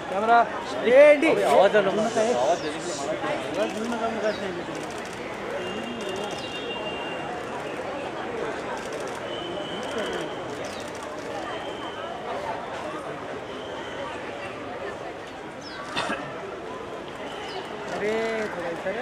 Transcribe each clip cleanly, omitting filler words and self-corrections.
Camera ready आवाज आवाज अरे थोड़ा इधर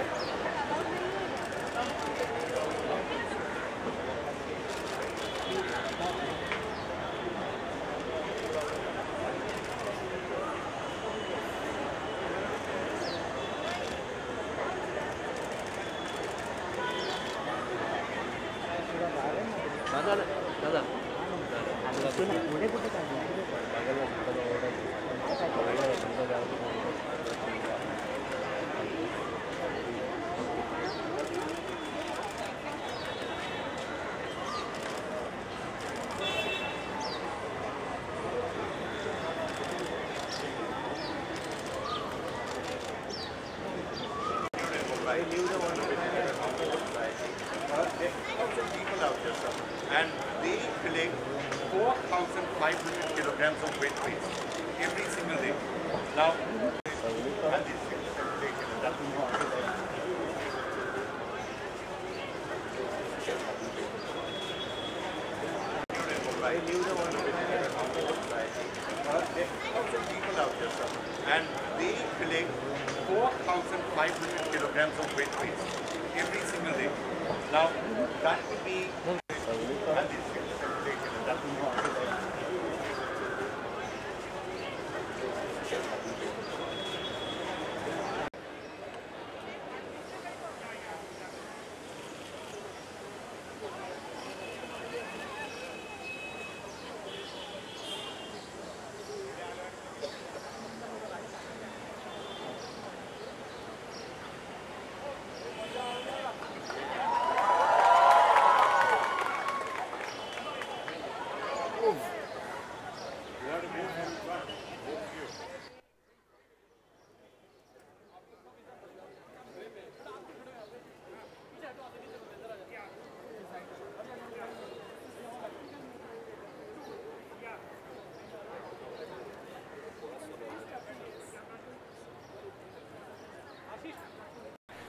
and they collect 4,500 kilograms of wet waste every single day. Now, and this is taken, and that will be people out there, sir. And they collect 4,500 kilograms of wet waste every single day. Now, that would be and this is taken, and that will be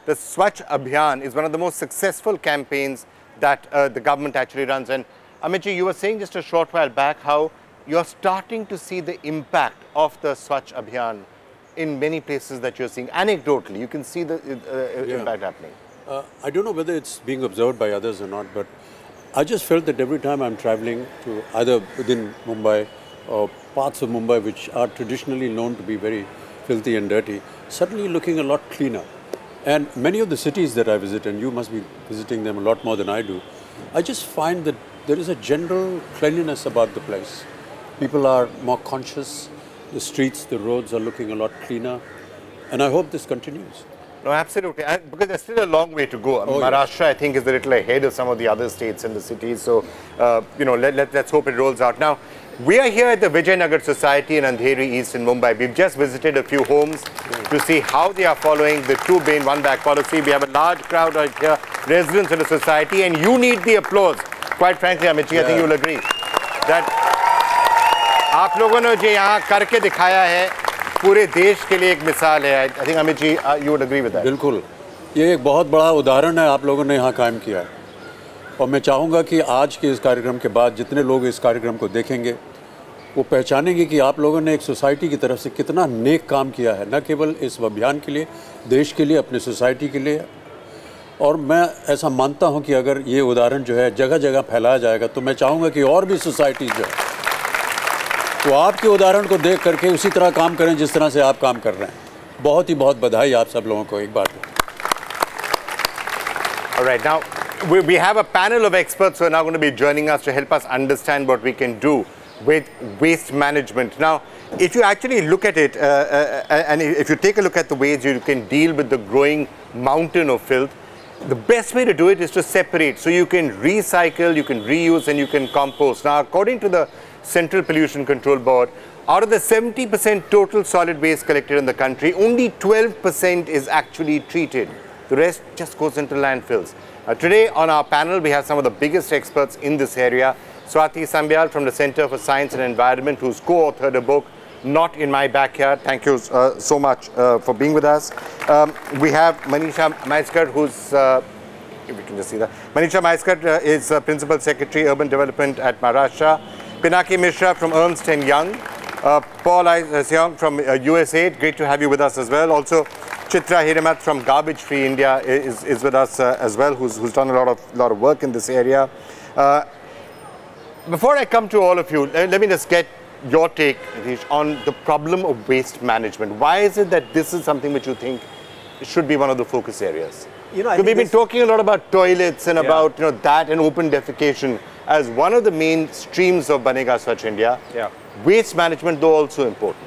The Swachh Abhiyan is one of the most successful campaigns that the government actually runs. And Amitji, you were saying just a short while back how you're starting to see the impact of the Swachh Abhiyan in many places that you're seeing. Anecdotally, you can see the impact happening. I don't know whether it's being observed by others or not, but I just felt that every time I'm traveling to either within Mumbai or parts of Mumbai which are traditionally known to be very filthy and dirty, suddenly looking a lot cleaner. And many of the cities that I visit, and you must be visiting them a lot more than I do, I just find that there is a general cleanliness about the place. People are more conscious, the streets, the roads are looking a lot cleaner, and I hope this continues. No, absolutely, because there's still a long way to go. Maharashtra, I think, is a little ahead of some of the other states and the cities, so, you know, let's hope it rolls out. Now, we are here at the Vijayanagar Society in Andheri East in Mumbai. We've just visited a few homes to see how they are following the two bin, one bag policy. We have a large crowd right here, residents of the society, and you need the applause. Quite frankly, Amitji, I think you'll agree that आप लोगों ने जो यहाँ करके दिखाया है पूरे देश के लिए एक मिसाल है. I think Amitji, you would agree with that. बिल्कुल, ये एक बहुत बड़ा उदाहरण है आप लोगों ने यहाँ कायम किया है. और मैं चाहूँगा कि आज के इस कार्यक्रम के बाद जितने लोग इस कार्यक्रम को देखेंगे वो पहचानेंगे कि आप लोगों ने एक सोसाइटी की तरफ से कितना नेक काम किया है, न केवल इस अभियान के लिए, देश के लिए, अपने सोसाइटी के लिए. और मैं ऐसा मानता हूं कि अगर ये उदाहरण जो है जगह जगह फैलाया जाएगा तो मैं चाहूँगा कि और भी सोसाइटीज़ जो है तो आपके उदाहरण को देख करके उसी तरह काम करें जिस तरह से आप काम कर रहे हैं. बहुत बधाई आप सब लोगों को एक बार. All right, now we have a panel of experts who are now going to be joining us to help us understand what we can do with waste management. Now, if you actually look at it, and if you take a look at the ways you can deal with the growing mountain of filth, the best way to do it is to separate. So you can recycle, you can reuse, and you can compost. Now, according to the Central Pollution Control Board, out of the 70% total solid waste collected in the country, only 12% is actually treated. The rest just goes into landfills. Today on our panel, we have some of the biggest experts in this area. Swati Sambyal from the Center for Science and Environment, who's co-authored a book, Not in My Backyard. Thank you so much for being with us. We have Manisha Maiskar, who's, if we can just see that. Manisha Maiskar is Principal Secretary, Urban Development at Maharashtra. Pinaki Mishra from Ernst & Young. Paul Seong from USAID. Great to have you with us as well. Also, Chitra Hiremath from Garbage Free India is with us as well, who's done a lot of work in this area. Before I come to all of you, let me just get your take, Nitish, on the problem of waste management. Why is it that this is something which you think should be one of the focus areas? You know, we've been talking a lot about toilets and about that and open defecation as one of the main streams of Banega Swachh India. Yeah. Waste management, though, also important.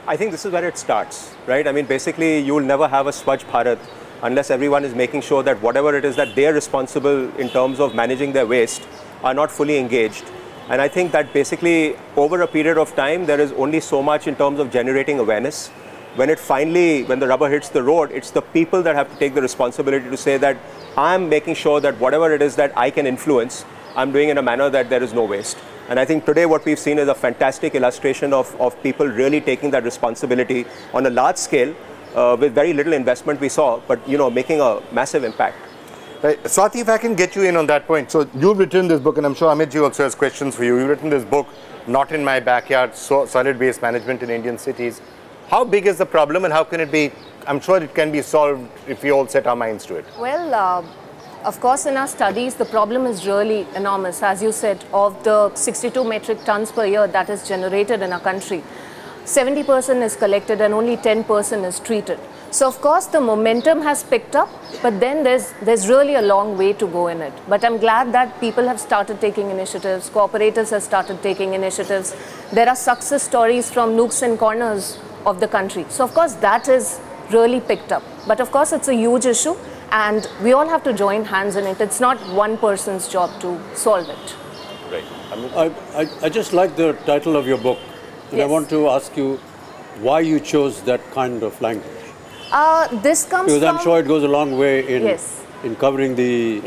I think this is where it starts, right? I mean, basically, you will never have a Swachh Bharat unless everyone is making sure that whatever it is that they are responsible in terms of managing their waste are not fully engaged. And I think that basically, over a period of time, there is only so much in terms of generating awareness. When the rubber hits the road, it's the people that have to take the responsibility to say that I'm making sure that whatever it is that I can influence, I'm doing in a manner that there is no waste. And I think today what we've seen is a fantastic illustration of people really taking that responsibility on a large scale with very little investment we saw, but making a massive impact. Right. Swati, if I can get you in on that point. So you've written this book, and I'm sure Amitji also has questions for you. You've written this book, Not in My Backyard, Solid Waste Management in Indian Cities. How big is the problem and how can it be, I'm sure it can be solved if we all set our minds to it? Well, of course, in our studies, the problem is really enormous. As you said, of the 62 metric tons per year that is generated in our country, 70% is collected and only 10% is treated. So, of course, the momentum has picked up, but then there's really a long way to go in it. But I'm glad that people have started taking initiatives, cooperators have started taking initiatives. There are success stories from nooks and corners of the country. So, of course, that is really picked up. But, of course, it's a huge issue. And we all have to join hands in it. It's not one person's job to solve it. Right. I just like the title of your book. And I want to ask you why you chose that kind of language. This comes because from... I'm sure it goes a long way in covering the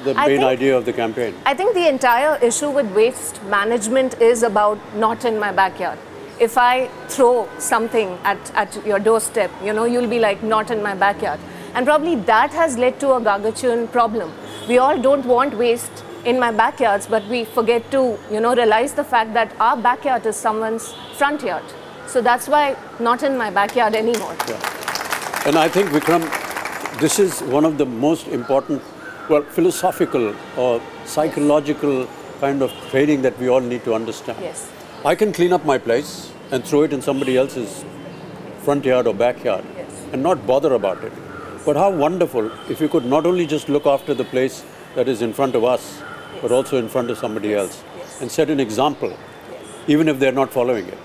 main idea of the campaign. I think the entire issue with waste management is about not in my backyard. If I throw something at your doorstep, you'll be like, not in my backyard. And probably that has led to a gargantuan problem. We all don't want waste in my backyards, but we forget to, realize the fact that our backyard is someone's front yard. So that's why not in my backyard anymore. Yeah. And I think, Vikram, this is one of the most important, philosophical or psychological kind of training that we all need to understand. Yes. I can clean up my place and throw it in somebody else's front yard or backyard and not bother about it. But how wonderful if we could not only just look after the place that is in front of us, but also in front of somebody else and set an example, even if they're not following it.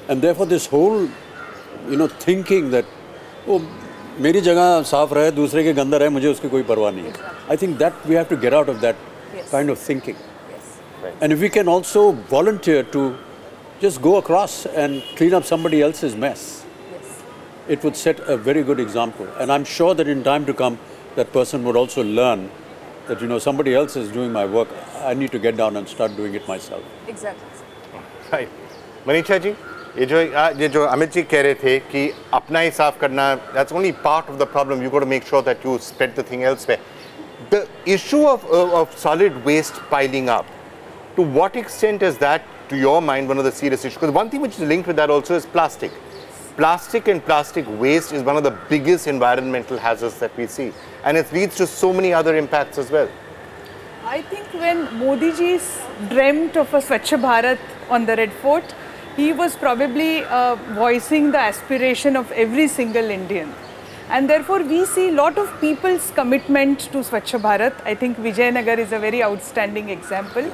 And therefore this whole, thinking that, oh, मेरी जगह साफ रहे, दूसरे के गंदा रहे, मुझे उसकी कोई परवाह नहीं है. I think that we have to get out of that kind of thinking. And if we can also volunteer to just go across and clean up somebody else's mess, it would set a very good example. And I'm sure that in time to come, that person would also learn that, somebody else is doing my work. I need to get down and start doing it myself. Exactly. Right. Manisha ji, ये जो अमित जी कह रहे थे कि अपना ही साफ करना, that's only part of the problem. You got to make sure that you spread the thing elsewhere. The issue of solid waste piling up, to what extent is that, to your mind, one of the serious issues? Because one thing which is linked with that also is plastic. Plastic and plastic waste is one of the biggest environmental hazards that we see. And it leads to so many other impacts as well. I think when Modi ji dreamt of a Swachh Bharat on the Red Fort, he was probably voicing the aspiration of every single Indian. And therefore, we see a lot of people's commitment to Swachh Bharat. I think Vijayanagar is a very outstanding example.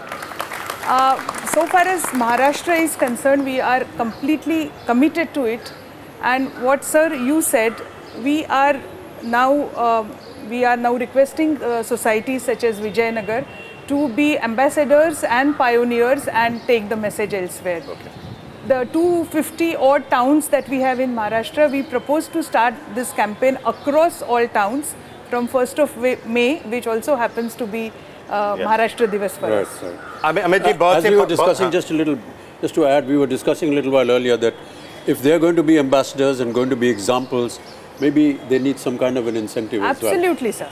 So far as Maharashtra is concerned, we are completely committed to it. And what, sir, you said, we are now requesting societies such as Vijayanagar to be ambassadors and pioneers and take the message elsewhere. Okay. the 250 odd towns that we have in Maharashtra, we propose to start this campaign across all towns from 1st of May, which also happens to be Maharashtra Divas for us. As we were discussing just to add, we were discussing a little while earlier that if they're going to be ambassadors and going to be examples, maybe they need some kind of an incentive as well. Absolutely, sir.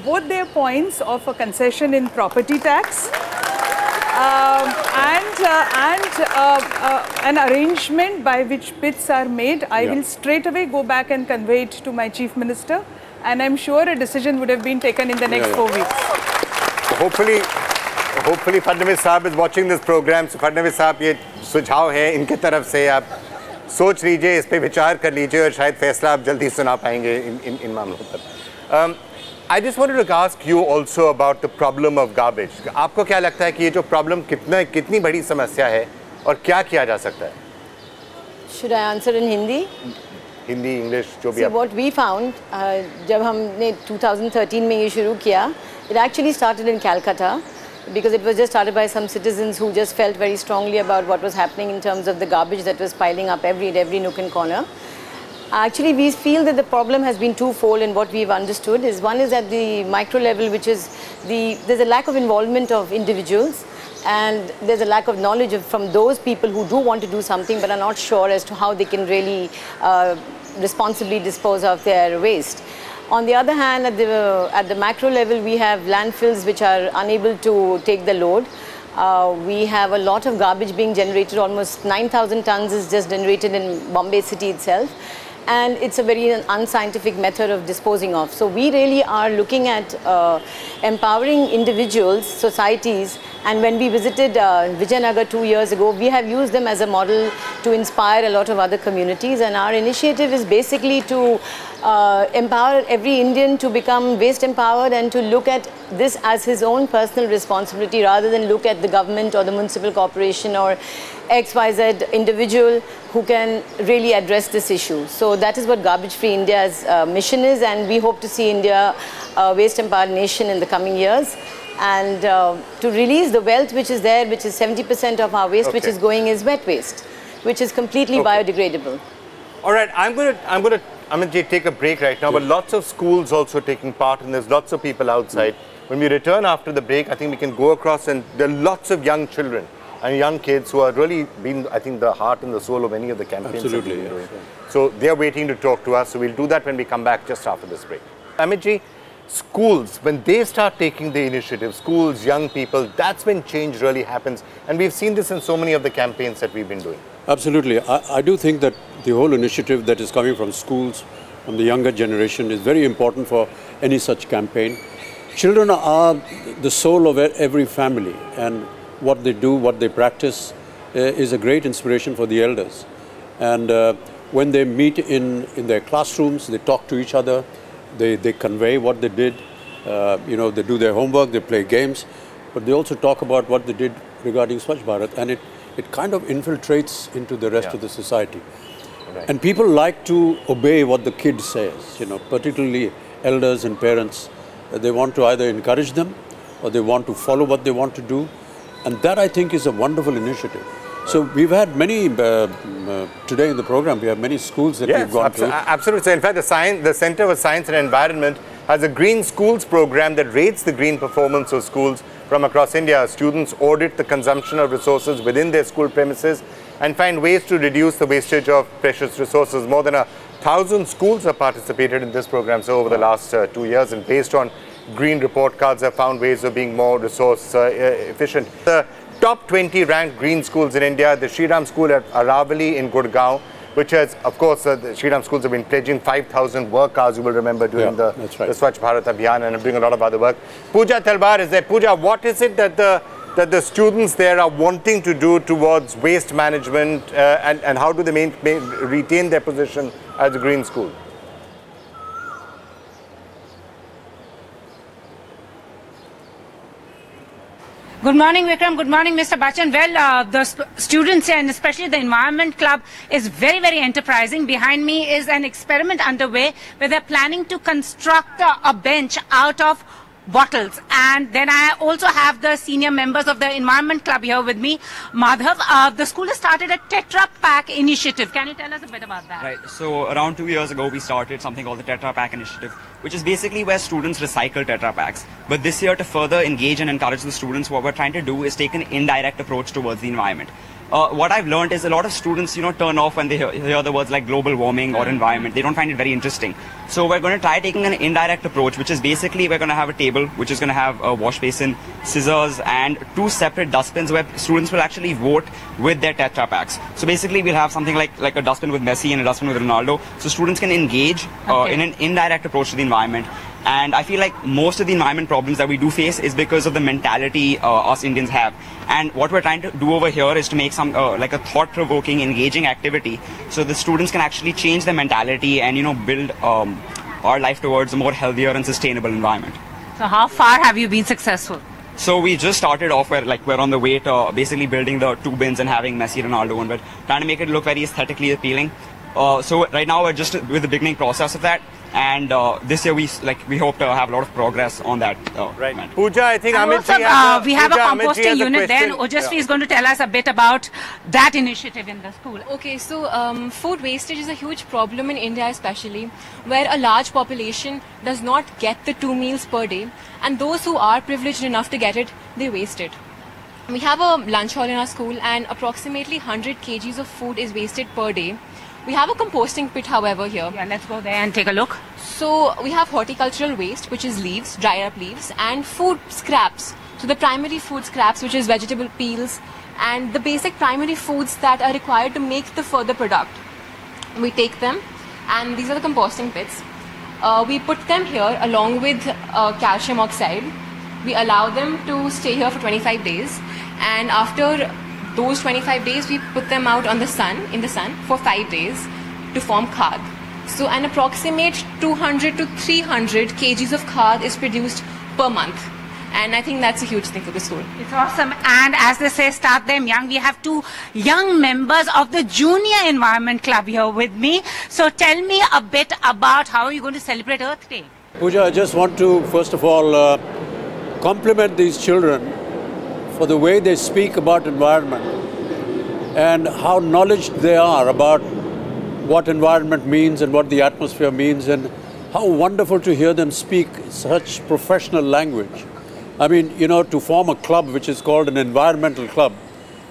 Both their points of a concession in property tax an arrangement by which bids are made, I will straight away go back and convey it to my Chief Minister, and I'm sure a decision would have been taken in the next 4 weeks. Hopefully Fadnavis Saab is watching this program. So Fadnavis Saab, ये सुझाव है इनके तरफ से, आप सोच लीजिए, इस पे विचार कर लीजिए और शायद फैसला आप जल्दी सुना पाएंगे इन मामलों पर. I just wanted to ask you also about the problem of garbage. आपको क्या लगता है कि ये जो problem कितनी बड़ी समस्या है और क्या किया जा सकता है? Should I answer in Hindi? Hindi, English, जो भी. So what we found, जब हमने 2013 में ये शुरू किया, it actually started in Calcutta, because it was just started by some citizens who just felt very strongly about what was happening in terms of the garbage that was piling up every nook and corner. Actually, we feel that the problem has been twofold, and what we've understood is, one is at the micro level, which is there's a lack of involvement of individuals, and there's a lack of knowledge from those people who do want to do something but are not sure as to how they can really responsibly dispose of their waste. On the other hand, at the macro level, we have landfills which are unable to take the load. We have a lot of garbage being generated. Almost 9,000 tons is just generated in Bombay city itself. And it's a very unscientific method of disposing of. So we really are looking at empowering individuals, societies, and when we visited Vijayanagar 2 years ago, we have used them as a model to inspire a lot of other communities, and our initiative is basically to empower every Indian to become waste empowered and to look at this as his own personal responsibility rather than look at the government or the municipal corporation or XYZ individual who can really address this issue. So that is what Garbage Free India's mission is, and we hope to see India a waste empowered nation in the coming years. And to release the wealth which is there, which is 70% of our waste which is going is wet waste, which is completely biodegradable. All right, I'm going to take a break right now, but lots of schools also taking part, and there's lots of people outside. When we return after the break, I think we can go across, and there are lots of young children and young kids who are really been, I think, the heart and the soul of any of the campaigns. Absolutely, that we've been doing. So they're waiting to talk to us, so we'll do that when we come back just after this break. Amitji, schools, when they start taking the initiative, schools, young people, that's when change really happens. And we've seen this in so many of the campaigns that we've been doing. Absolutely. I do think that the whole initiative that is coming from schools, from the younger generation, is very important for any such campaign. Children are the soul of every family, and what they do, what they practice is a great inspiration for the elders. And when they meet in their classrooms, they talk to each other, they convey what they did, they do their homework, they play games, but they also talk about what they did regarding Swachh Bharat, and it kind of infiltrates into the rest of the society. Right. And people like to obey what the kid says, particularly elders and parents. They want to either encourage them or they want to follow what they want to do. And that, I think, is a wonderful initiative. Right. So we've had many, today in the program, we have many schools that we've gone to. Absolutely. In fact, the Center for Science and Environment has a Green Schools program that rates the green performance of schools from across India. Students audit the consumption of resources within their school premises and find ways to reduce the wastage of precious resources. More than 1,000 schools have participated in this program over the last 2 years, and based on green report cards have found ways of being more resource efficient. The top 20 ranked green schools in India, the Shriram School at Aravali in Gurgaon, which has, of course, the Shriram schools have been pledging 5,000 work hours, you will remember, during the Swachh Bharat Abhiyan, and are doing a lot of other work. Pooja Talwar is there. Pooja, what is it that the students there are wanting to do towards waste management, and how do they retain their position as a green school? Good morning, Vikram. Good morning, Mr. Bachchan. Well, the students and especially the Environment Club is very, very enterprising. Behind me is an experiment underway where they're planning to construct a bench out of bottles. And then I also have the senior members of the Environment Club here with me. Madhav, the school has started a Tetra Pak initiative. Can you tell us a bit about that? Right. So around 2 years ago, we started something called the Tetra Pak initiative, which is basically where students recycle Tetra Paks. But this year, to further engage and encourage the students, what we're trying to do is take an indirect approach towards the environment. What I've learned is a lot of students, turn off when they hear the words like global warming or environment. They don't find it very interesting. So we're going to try taking an indirect approach, which is basically we're going to have a table, which is going to have a wash basin, scissors, and 2 separate dustbins where students will actually vote with their Tetra Paks. So basically we'll have something like a dustbin with Messi and a dustbin with Ronaldo. So students can engage in an indirect approach to the environment. And I feel like most of the environment problems that we do face is because of the mentality us Indians have. And what we're trying to do over here is to make some like a thought-provoking, engaging activity, so the students can actually change their mentality and build our life towards a more healthier and sustainable environment. So how far have you been successful? So we just started off where we're on the way to basically building the 2 bins and having Messi, Ronaldo, and we're trying to make it look very aesthetically appealing. So right now we're just with the beginning process of that. And this year we hope to have a lot of progress on that. Right. Pooja, I think we have a composting unit there. Ojasvi is going to tell us a bit about that initiative in the school. Okay, so food wastage is a huge problem in India especially, where a large population does not get the 2 meals per day, and those who are privileged enough to get it, they waste it. We have a lunch hall in our school, and approximately 100 kgs of food is wasted per day. We have a composting pit, however, here. Yeah, let's go there and take a look. So we have horticultural waste, which is leaves, dried up leaves, and food scraps. So the primary food scraps, which is vegetable peels, and the basic primary foods that are required to make the further product. We take them, and these are the composting pits. We put them here along with calcium oxide. We allow them to stay here for 25 days, and after those 25 days, we put them out in the sun for 5 days to form khad. So an approximate 200 to 300 kgs of khad is produced per month. And I think that's a huge thing for the school. It's awesome. And as they say, start them young. We have 2 young members of the Junior Environment Club here with me. So tell me a bit about how you're going to celebrate Earth Day. Pooja, I just want to, first of all, compliment these children for the way they speak about environment and how knowledgeable they are about what environment means and what the atmosphere means, and how wonderful to hear them speak such professional language. I mean, to form a club which is called an environmental club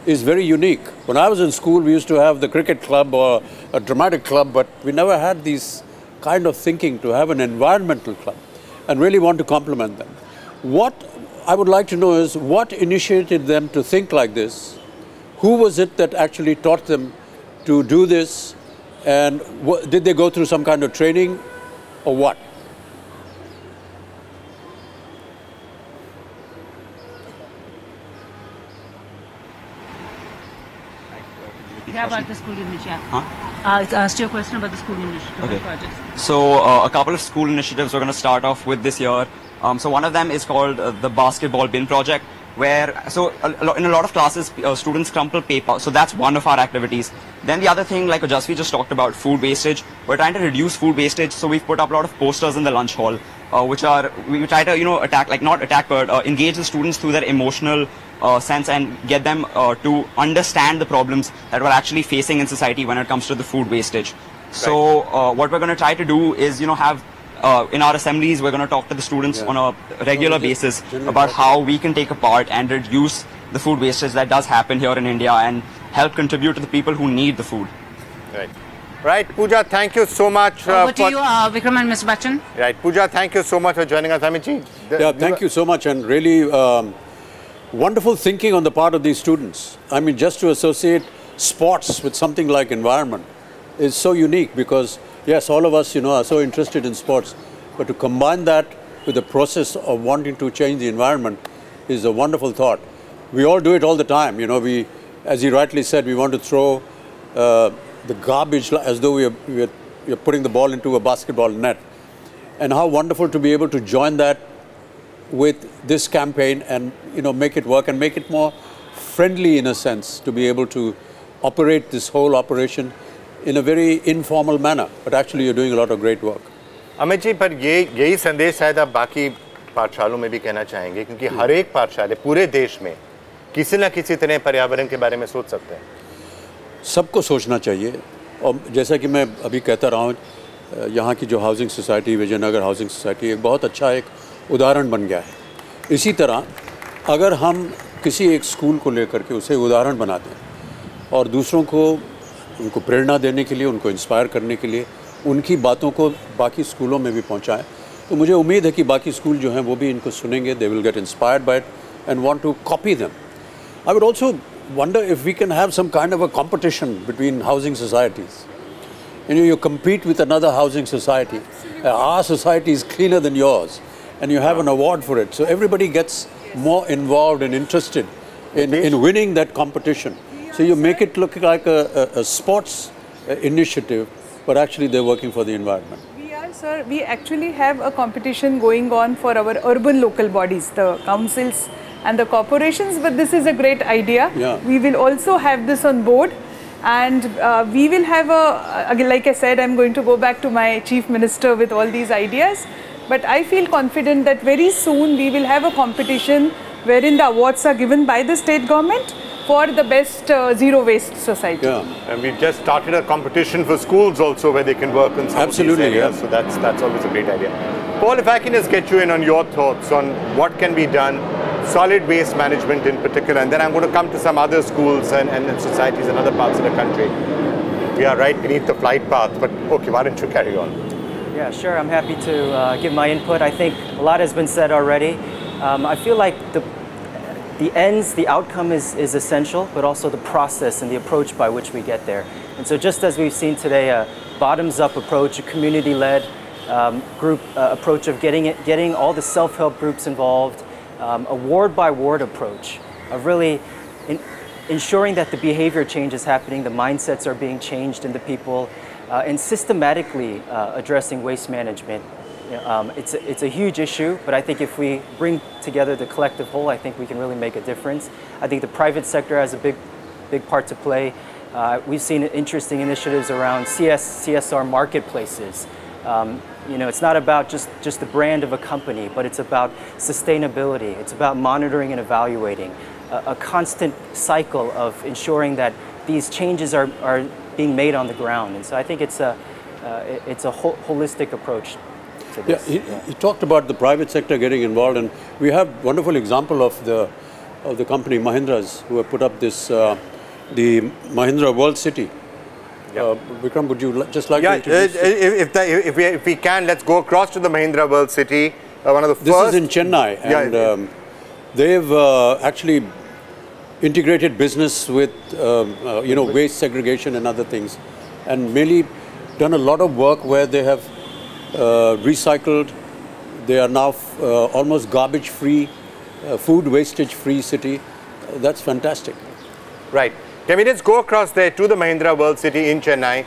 is very unique. When I was in school, we used to have the cricket club or a dramatic club, but we never had this kind of thinking to have an environmental club, and really want to compliment them. What I would like to know is what initiated them to think like this? Who was it that actually taught them to do this? And did they go through some kind of training or what? Yeah, about the school initiative. I asked you a question about the school initiative. Okay. So a couple of school initiatives we're going to start off with this year. So one of them is called the Basketball Bin Project, where, in a lot of classes, students crumple paper. So that's one of our activities. Then the other thing, like Ojasvi just talked about, food wastage. We're trying to reduce food wastage, so we've put up a lot of posters in the lunch hall, we try to, engage the students through their emotional sense and get them to understand the problems that we're actually facing in society when it comes to the food wastage. Right. So what we're going to try to do is, have in our assemblies, we're going to talk to the students on a regular basis about how we can take a part and reduce the food wastage that does happen here in India and help contribute to the people who need the food. Right. Right, Pooja, thank you so much. Over to you, Vikram and Mr. Bachchan. Right, Pooja, thank you so much for joining us. Amitji. Yeah, thank you so much, and really wonderful thinking on the part of these students. I mean, just to associate sports with something like environment is so unique because, yes, all of us, are so interested in sports, but to combine that with the process of wanting to change the environment is a wonderful thought. We all do it all the time, we, as he rightly said, we want to throw the garbage as though we are putting the ball into a basketball net. And how wonderful to be able to join that with this campaign and, make it work and make it more friendly in a sense to be able to operate this whole operation in a very informal manner. But actually, you're doing a lot of great work. Amit ji, पर यही संदेश शायद आप बाकी पाठशालों में भी कहना चाहेंगे, क्योंकि हर एक पाठशाला पूरे देश में किसी न किसी तरह पर्यावरण के बारे में सोच सकते हैं। सबको सोचना चाहिए, और जैसा कि मैं अभी कहता रहा हूँ, यहाँ की जो housing society, Vijaynagar housing society, एक बहुत अच्छा एक उदाहरण बन गया है। इसी तरह अगर हम किसी एक स्कूल को लेकर के उसे उदाहरण बनाते हैं और दूसरों को उनको प्रेरणा देने के लिए, उनको इंस्पायर करने के लिए उनकी बातों को बाकी स्कूलों में भी पहुँचाएँ, तो मुझे उम्मीद है कि बाकी स्कूल जो हैं वो भी इनको सुनेंगे, they will get inspired by it and want to copy them. I would also wonder if we can have some kind of a competition between housing societies. You compete with another housing society. Our society is cleaner than yours, and you have an award for it. So everybody gets more involved and interested in winning that competition. So you make it look like a sports initiative, but actually they're working for the environment. Sir, we actually have a competition going on for our urban local bodies, the councils and the corporations, but this is a great idea. Yeah. We will also have this on board, and we will have like I said, I'm going to go back to my chief minister with all these ideas, but I feel confident that very soon we will have a competition wherein the awards are given by the state government for the best zero waste society. Yeah. And we've just started a competition for schools also where they can work on some Absolutely, of these areas. yeah. So that's always a great idea. Paul, if I can just get you in on your thoughts on what can be done, solid waste management in particular, and then I'm going to come to some other schools and societies in other parts of the country. We are right beneath the flight path, but okay, why don't you carry on? Yeah, sure. I'm happy to give my input. I think a lot has been said already. I feel like the outcome is essential, but also the process and the approach by which we get there. And so just as we've seen today, a bottoms-up approach, a community-led group approach of getting all the self-help groups involved, a ward-by-ward approach of really ensuring that the behavior change is happening, the mindsets are being changed in the people, and systematically addressing waste management. It's a huge issue, but I think if we bring together the collective whole, I think we can really make a difference. I think the private sector has a big part to play. We've seen interesting initiatives around CSR marketplaces. It's not about just the brand of a company, but it's about sustainability. It's about monitoring and evaluating, a constant cycle of ensuring that these changes are being made on the ground. And so I think it's a holistic approach. Yeah, he talked about the private sector getting involved, and we have wonderful example of the company Mahindra's, who have put up this the Mahindra World City. Vikram, would you just like to introduce? If we can, let's go across to the Mahindra World City. One of the first. This is in Chennai, and they've actually integrated business with waste segregation and other things, and really done a lot of work where they have recycled. They are now almost garbage-free, food wastage-free city. That's fantastic. Right. Can we just go across there to the Mahindra World City in Chennai?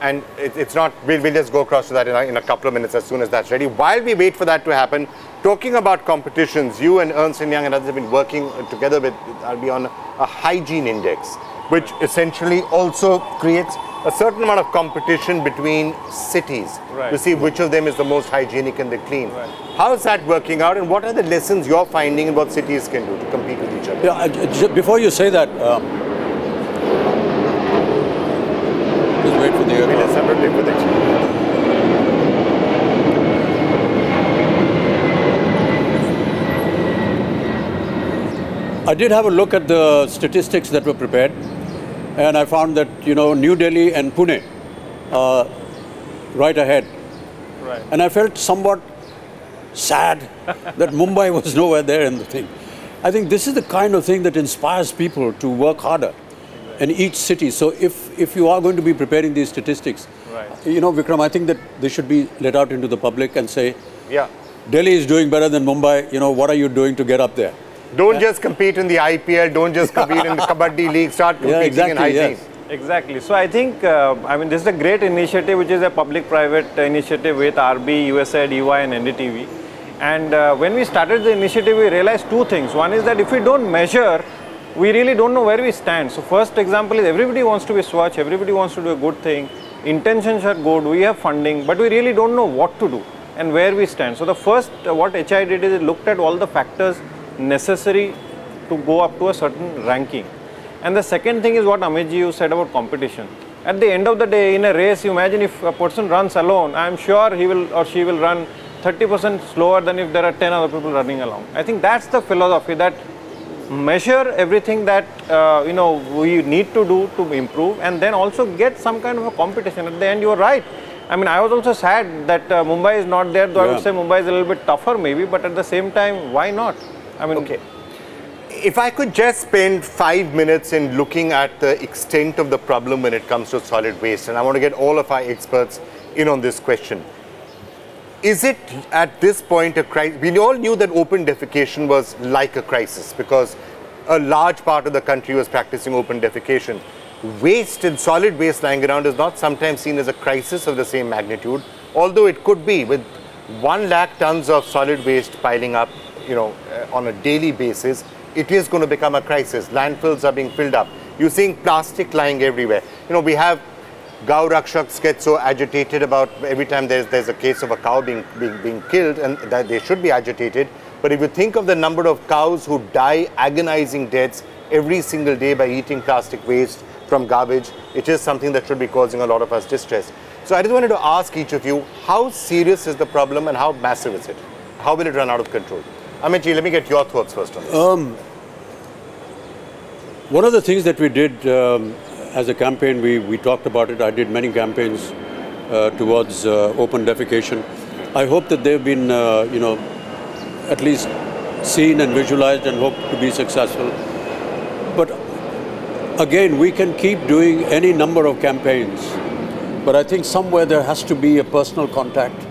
And it's not, we'll just go across to that in a couple of minutes as soon as that's ready. While we wait for that to happen, talking about competitions, you and Ernst & Young and others have been working together with, I'll be on a hygiene index, which essentially also creates a certain amount of competition between cities to see which of them is the most hygienic and the clean. How is that working out, and what are the lessons you're finding and what cities can do to compete with each other? Yeah, before you say that, just wait for the aircraft. Separately for the I did have a look at the statistics that were prepared, and I found that, New Delhi and Pune are right ahead. Right. And I felt somewhat sad that Mumbai was nowhere there in the thing. I think this is the kind of thing that inspires people to work harder in each city. So if you are going to be preparing these statistics, Vikram, I think that they should be let out into the public and say, Delhi is doing better than Mumbai, what are you doing to get up there? Don't just compete in the IPL, don't just compete in the Kabaddi League, start competing in hygiene. Yes. Exactly. So I think, this is a great initiative, which is a public-private initiative with RB, USAID, EY and NDTV. And when we started the initiative, we realized two things. One is that if we don't measure, we really don't know where we stand. So first example is everybody wants to be Swachh, everybody wants to do a good thing. Intentions are good, we have funding, but we really don't know what to do. and where we stand. So the first, what HI did is it looked at all the factors necessary to go up to a certain ranking. And the second thing is what Amit ji you said about competition. At the end of the day, in a race, you imagine if a person runs alone, I am sure he will or she will run 30% slower than if there are 10 other people running along. I think that's the philosophy, that measure everything that we need to do to improve, and then also get some kind of a competition. At the end, you are right. I mean, I was also sad that Mumbai is not there, though I would say Mumbai is a little bit tougher maybe, but at the same time, why not? I mean, okay. If I could just spend 5 minutes in looking at the extent of the problem when it comes to solid waste, and I want to get all of our experts in on this question. Is it at this point a crisis? We all knew that open defecation was like a crisis because a large part of the country was practicing open defecation. Waste and solid waste lying around is not sometimes seen as a crisis of the same magnitude, although it could be. With 1 lakh tons of solid waste piling up, on a daily basis, it is going to become a crisis. Landfills are being filled up. You're seeing plastic lying everywhere. We have Gau Rakshaks get so agitated about every time there's a case of a cow being killed, and that they should be agitated. But if you think of the number of cows who die agonizing deaths every single day by eating plastic waste from garbage, it is something that should be causing a lot of us distress. So I just wanted to ask each of you, how serious is the problem and how massive is it? How will it run out of control? Amit ji, let me get your thoughts first on this. One of the things that we did as a campaign, we talked about it. I did many campaigns towards open defecation. I hope that they've been, at least seen and visualized, and hope to be successful. But again, we can keep doing any number of campaigns, but I think somewhere there has to be a personal contact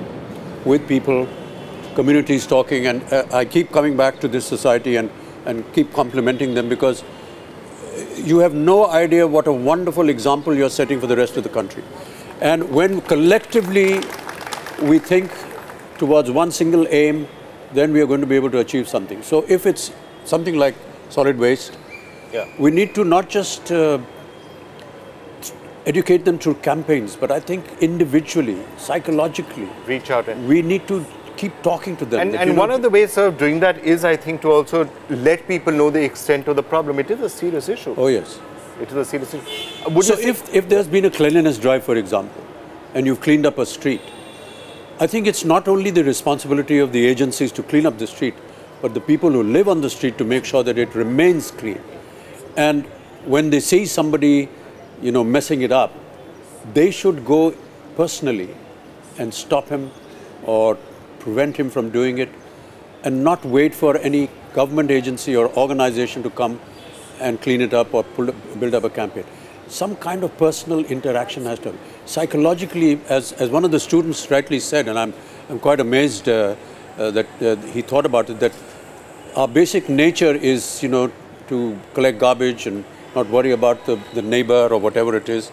with people, communities talking, and I keep coming back to this society and keep complimenting them, because you have no idea what a wonderful example you're setting for the rest of the country. And when collectively we think towards one single aim, then we are going to be able to achieve something. So if it's something like solid waste, we need to not just educate them through campaigns, but I think individually, psychologically, reach out and we need to keep talking to them. And one of the ways of doing that is, I think, to also let people know the extent of the problem. It is a serious issue. Oh yes, it is a serious issue. So if there's been a cleanliness drive, for example, and you've cleaned up a street, I think it's not only the responsibility of the agencies to clean up the street, but the people who live on the street to make sure that it remains clean. And when they see somebody, messing it up, they should go personally and stop him or prevent him from doing it, and not wait for any government agency or organization to come and clean it up or build up a campaign. Some kind of personal interaction has to happen. Psychologically, as one of the students rightly said, and I'm quite amazed that he thought about it, that our basic nature is, to collect garbage and not worry about the neighbor or whatever it is.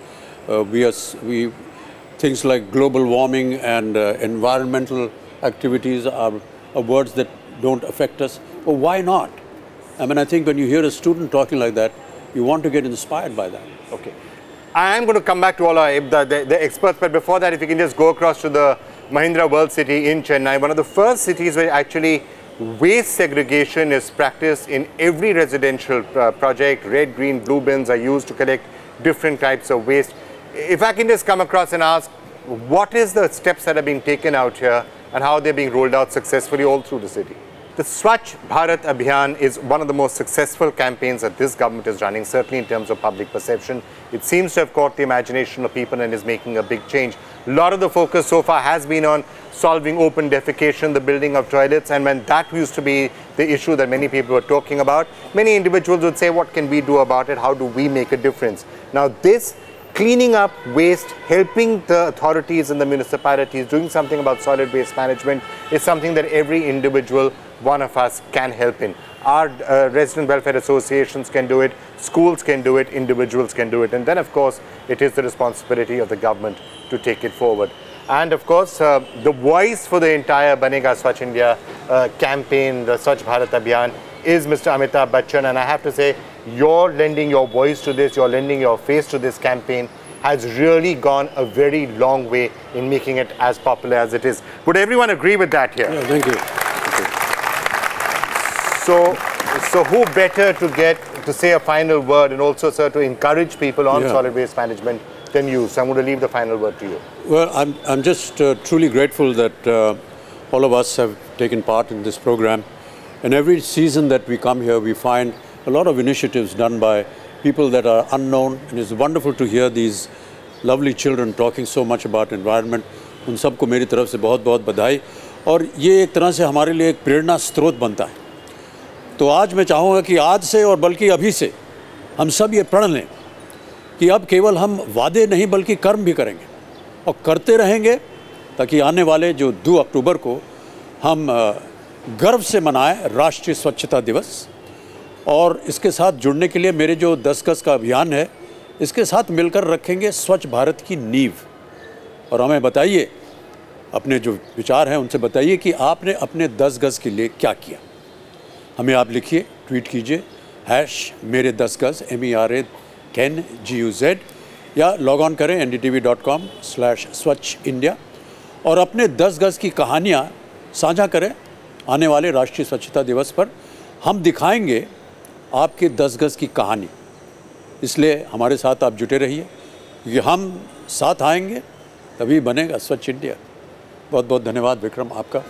Things like global warming and environmental activities are words that don't affect us. Well, why not? I mean, I think when you hear a student talking like that, you want to get inspired by that. Okay. I am going to come back to all our the experts, but before that, if you can just go across to the Mahindra World City in Chennai, one of the first cities where actually waste segregation is practiced in every residential project. Red, green, blue bins are used to collect different types of waste. If I can just come across and ask, what is the steps that are being taken out here and how they're being rolled out successfully all through the city? The Swachh Bharat Abhiyan is one of the most successful campaigns that this government is running, certainly in terms of public perception. It seems to have caught the imagination of people and is making a big change. A lot of the focus so far has been on solving open defecation, the building of toilets, and when that used to be the issue that many people were talking about, many individuals would say, what can we do about it? How do we make a difference? Now this cleaning up waste, helping the authorities and the municipalities, doing something about solid waste management is something that every individual one of us can help in. Our resident welfare associations can do it, schools can do it, individuals can do it, and then of course it is the responsibility of the government to take it forward. And of course the voice for the entire Banega Swachh India campaign, the Swachh Bharat Abhiyan, is Mr. Amitabh Bachchan, and I have to say, you're lending your voice to this, you're lending your face to this campaign. has really gone a very long way in making it as popular as it is. Would everyone agree with that here? Yeah, thank you. So who better to say a final word and also, sir, to encourage people on solid waste management than you? So I'm going to leave the final word to you. Well, I'm just truly grateful that all of us have taken part in this program. And every season that we come here, we find a lot of initiatives done by people that are unknown. And it's wonderful to hear these lovely children talking so much about environment. उन सबको मेरी तरफ से बहुत-बहुत बधाई. और ये एक तरह से हमारे लिए एक प्रेरणा स्रोत बनता है. तो आज मैं चाहूँगा कि आज से और बल्कि अभी से हम सब ये प्रण लें कि अब केवल हम वादे नहीं बल्कि कर्म भी करेंगे और करते रहेंगे ताकि आने वाले जो 2 अक्टूबर को हम गर्व से मनाएं राष्ट्रीय स्वच्छता दिवस. और इसके साथ जुड़ने के लिए मेरे जो 10 गज का अभियान है, इसके साथ मिलकर रखेंगे स्वच्छ भारत की नींव. और हमें बताइए, अपने जो विचार हैं उनसे बताइए कि आपने अपने 10 गज के लिए क्या किया. हमें आप लिखिए, ट्वीट कीजिए #मेरे10गज MERA10GUZ या लॉग ऑन करें ndtv.com/स्वच्छ-इंडिया और अपने 10 गज की कहानियाँ साझा करें. आने वाले राष्ट्रीय स्वच्छता दिवस पर हम दिखाएंगे आपके 10 गज की कहानी. इसलिए हमारे साथ आप जुटे रहिए क्योंकि हम साथ आएंगे तभी बनेगा स्वच्छ इंडिया. बहुत बहुत धन्यवाद विक्रम आपका.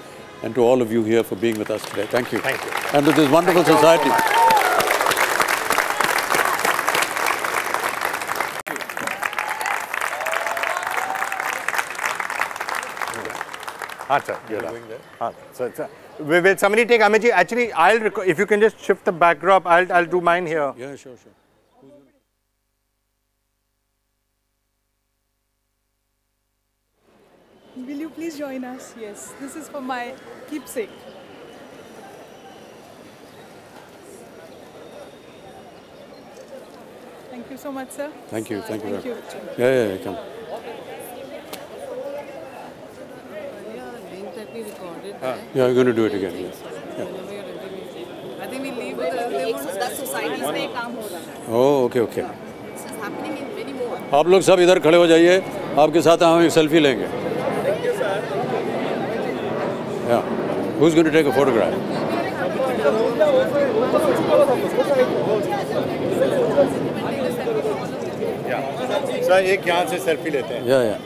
And to all of you here for being with us today. Thank you. Thank you. And to this wonderful society. Sir, you're doing that. So, will somebody take Amit ji? Actually, if you can just shift the backdrop, I'll do mine here. Yeah, sure. Will you please join us? Yes, this is for my keepsake. Thank you so much, sir. Thank you. Thank you. Thank you. Yeah, come. Yeah, we're going to do it again. Yes. Yeah. I think we leave the societies में काम हो रहा है. Oh, okay. This is happening in many more. आप लोग सब इधर खड़े हो जाइए. आपके साथ हम एक सेल्फी लेंगे. Yeah. Who's going to take a photograph? Yeah. Sir, एक यहाँ से सेल्फी लेते हैं. Yeah.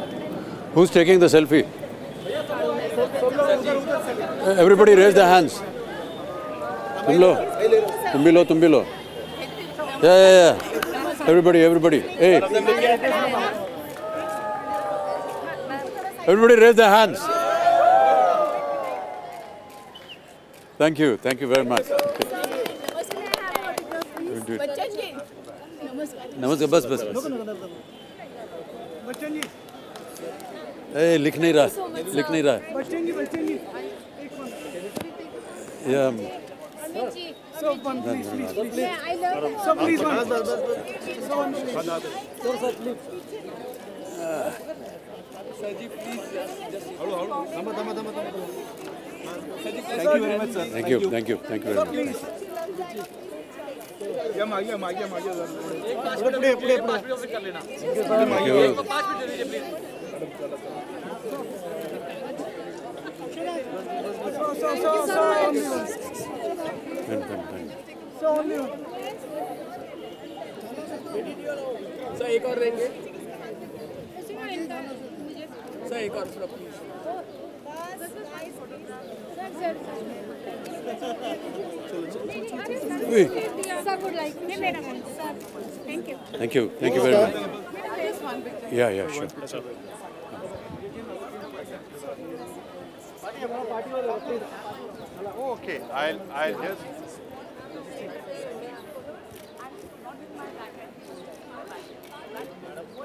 Who's taking the selfie? Everybody raise their hands. तुम भी लो. Yeah. Everybody. Hey. Everybody raise their hands. Thank you very much. नमस्कार. बस. ए लिख नहीं रहा. Yeah. So one, please. So please one. Saji, please just. Thank you very much, sir. Thank you very much. Sir एक और देंगे. Sir एक और please. Thank you very much. Yeah, sure. Okay, I'll just.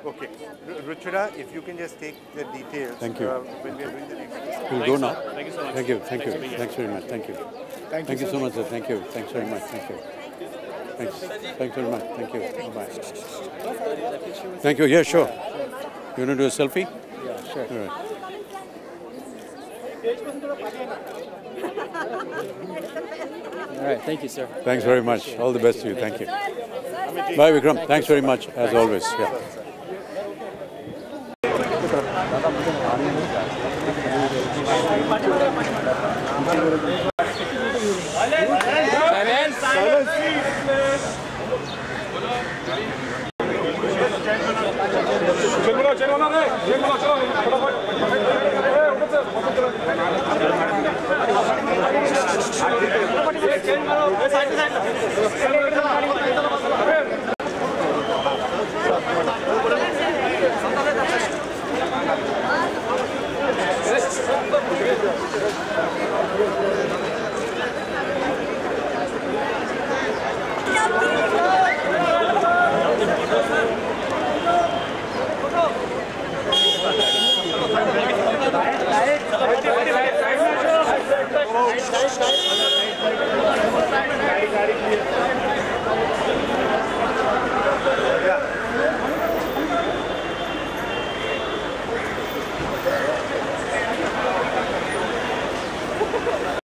Okay, Ruchira, if you can just take the details. Thank you. When we are doing the next. We'll go now. Thank you so much. Thank you. Thanks very much. Thank you. Thank you so much, sir. Thank you. Thanks very much. Thank you. Thanks very much. Thank you. Bye. Thank you. Yeah, sure. You want to do a selfie? Yeah, sure. All right. All right. Thank you, sir. Thanks very much. All the best to you. Thank you. Bye, Vikram. Thanks very much, as always. Yeah. चलो